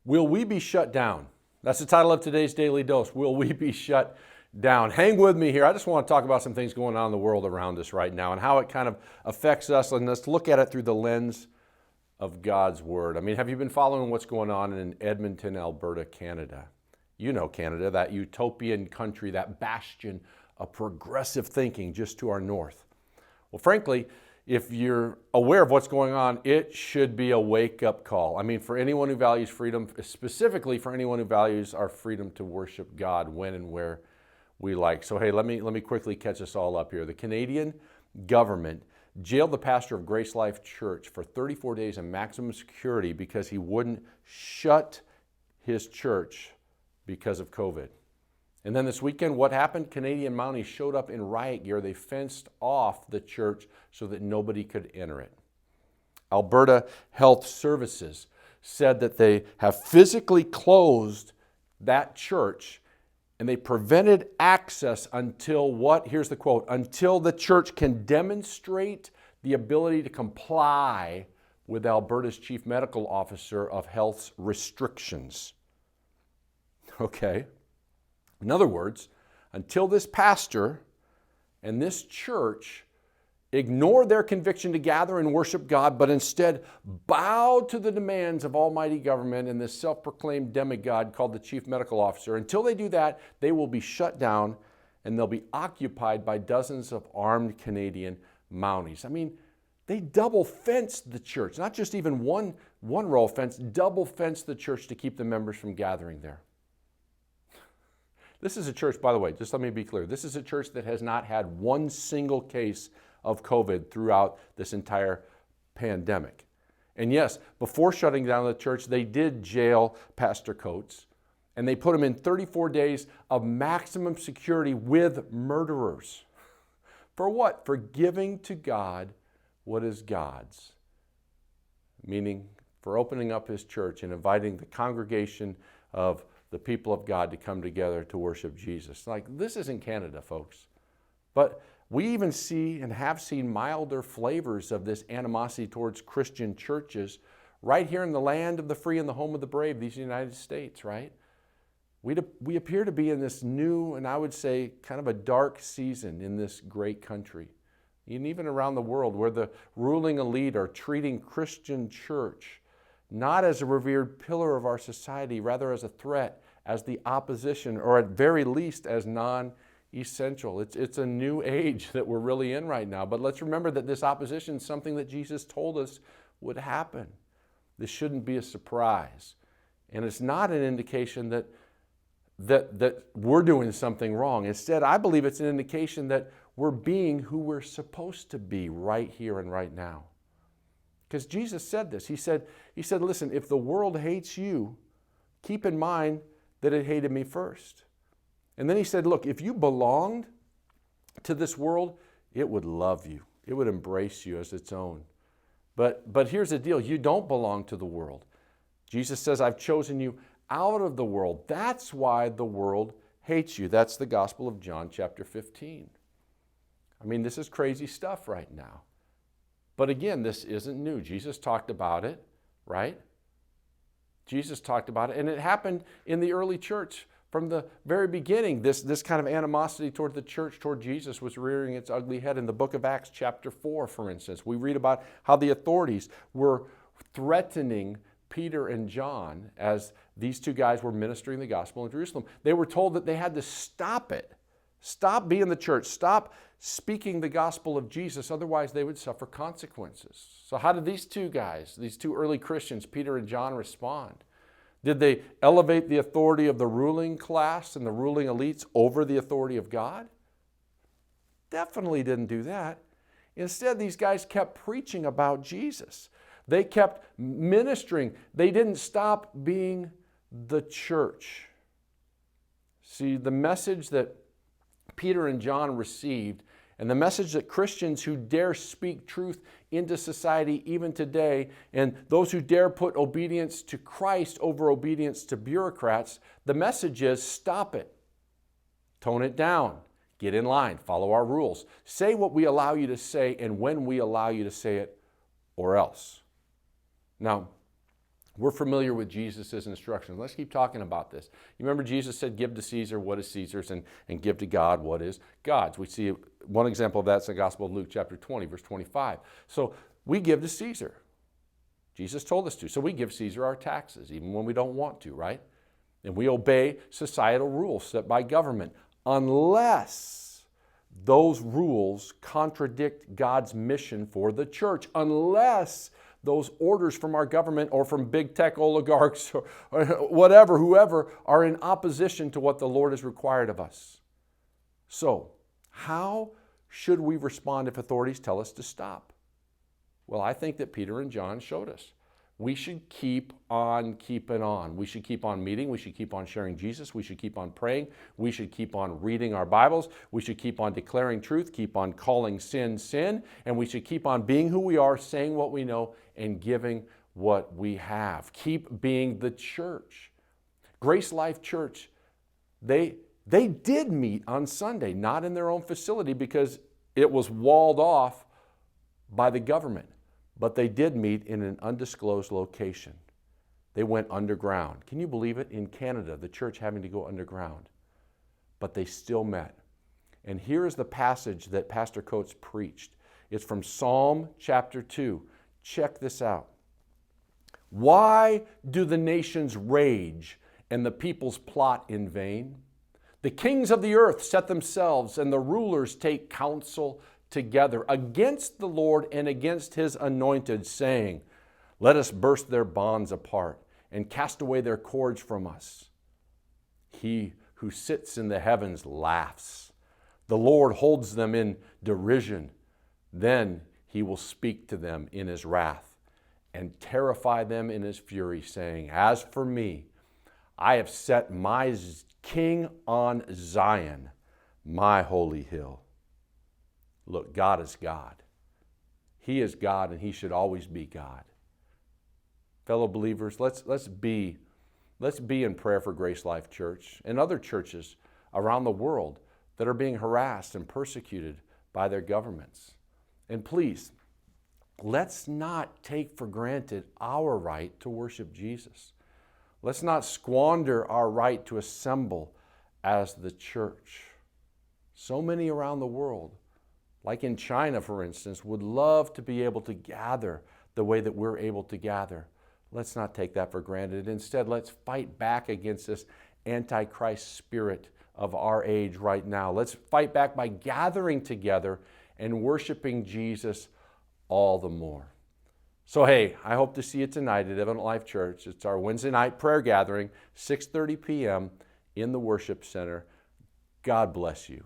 Will we be shut down? That's the title of today's Daily Dose. Will we be shut down? Hang with me here. I just want to talk about some things going on in the world around us right now and how it kind of affects us. And let's look at it through the lens of God's Word. I mean, have you been following what's going on in Edmonton, Alberta, Canada? You know Canada, that utopian country, that bastion of progressive thinking just to our north. Well, frankly, if you're aware of what's going on, it should be a wake-up call. I mean, for anyone who values freedom, specifically for anyone who values our freedom to worship God when and where we like. So, hey, let me quickly catch us all up here. The Canadian government jailed the pastor of Grace Life Church for 34 days in maximum security because he wouldn't shut his church because of COVID. And then this weekend, what happened? Canadian Mounties showed up in riot gear. They fenced off the church so that nobody could enter it. Alberta Health Services said that they have physically closed that church and they prevented access until what? Here's the quote, until the church can demonstrate the ability to comply with Alberta's Chief Medical Officer of Health's restrictions. Okay. In other words, until this pastor and this church ignored their conviction to gather and worship God, but instead bowed to the demands of almighty government and this self-proclaimed demigod called the Chief Medical Officer, until they do that, they will be shut down and they'll be occupied by dozens of armed Canadian Mounties. I mean, they double fenced the church, not just even one row of fence, double fenced the church to keep the members from gathering there. This is a church, by the way, just let me be clear. This is a church that has not had one single case of COVID throughout this entire pandemic. And yes, before shutting down the church, they did jail Pastor Coates, and they put him in 34 days of maximum security with murderers. For what? For giving to God what is God's. Meaning for opening up his church and inviting the congregation of the people of God to come together to worship Jesus. Like, this isn't Canada, folks. But we even see and have seen milder flavors of this animosity towards Christian churches right here in the land of the free and the home of the brave, these United States, right? We appear to be in this new, and I would say kind of a dark season in this great country. And even around the world, where the ruling elite are treating Christian church not as a revered pillar of our society, rather as a threat, as the opposition, or at very least as non-essential. It's a new age that we're really in right now. But let's remember that this opposition is something that Jesus told us would happen. This shouldn't be a surprise. And it's not an indication that we're doing something wrong. Instead, I believe it's an indication that we're being who we're supposed to be right here and right now. Because Jesus said this. He said, listen, if the world hates you, keep in mind that it hated me first. And then he said, look, if you belonged to this world, it would love you. It would embrace you as its own. But here's the deal. You don't belong to the world. Jesus says, I've chosen you out of the world. That's why the world hates you. That's the Gospel of John chapter 15. I mean, this is crazy stuff right now. But again, this isn't new. Jesus talked about it, right? Jesus talked about it, and it happened in the early church from the very beginning. This kind of animosity toward the church, toward Jesus, was rearing its ugly head. In the book of Acts chapter 4, for instance, we read about how the authorities were threatening Peter and John as these two guys were ministering the gospel in Jerusalem. They were told that they had to stop it. Stop being the church. Stop speaking the gospel of Jesus. Otherwise, they would suffer consequences. So how did these two guys, these two early Christians, Peter and John, respond? Did they elevate the authority of the ruling class and the ruling elites over the authority of God? Definitely didn't do that. Instead, these guys kept preaching about Jesus. They kept ministering. They didn't stop being the church. See, the message that Peter and John received, and the message that Christians who dare speak truth into society even today, and those who dare put obedience to Christ over obedience to bureaucrats, the message is stop it. Tone it down. Get in line. Follow our rules. Say what we allow you to say and when we allow you to say it, or else. Now, We're familiar with Jesus' instructions. Let's keep talking about this. You remember Jesus said, give to Caesar what is Caesar's and give to God what is God's. We see one example of that's in the Gospel of Luke chapter 20, verse 25. So we give to Caesar. Jesus told us to. So we give Caesar our taxes, even when we don't want to, right? And we obey societal rules set by government, unless those rules contradict God's mission for the church, unless those orders from our government or from big tech oligarchs or whatever, whoever, are in opposition to what the Lord has required of us. So, how should we respond if authorities tell us to stop? Well, I think that Peter and John showed us. We should keep on keeping on. We should keep on meeting. We should keep on sharing Jesus. We should keep on praying. We should keep on reading our Bibles. We should keep on declaring truth, keep on calling sin, sin, and we should keep on being who we are, saying what we know, and giving what we have. Keep being the church. Grace Life Church, they did meet on Sunday, not in their own facility because it was walled off by the government. But they did meet in an undisclosed location. They went underground. Can you believe it? In Canada, the church having to go underground. But they still met. And here is the passage that Pastor Coates preached. It's from Psalm chapter 2. Check this out. Why do the nations rage and the peoples plot in vain? The kings of the earth set themselves, and the rulers take counsel together against the Lord and against his anointed, saying, let us burst their bonds apart and cast away their cords from us. He who sits in the heavens laughs. The Lord holds them in derision. Then he will speak to them in his wrath and terrify them in his fury, saying, as for me, I have set my king on Zion, my holy hill. Look, God is God. He is God, and he should always be God. Fellow believers, let's be in prayer for Grace Life Church and other churches around the world that are being harassed and persecuted by their governments. And please, let's not take for granted our right to worship Jesus. Let's not squander our right to assemble as the church. So many around the world, like in China, for instance, would love to be able to gather the way that we're able to gather. Let's not take that for granted. Instead, let's fight back against this antichrist spirit of our age right now. Let's fight back by gathering together and worshiping Jesus all the more. So hey, I hope to see you tonight at Evident Life Church. It's our Wednesday night prayer gathering, 6:30 p.m. in the worship center. God bless you.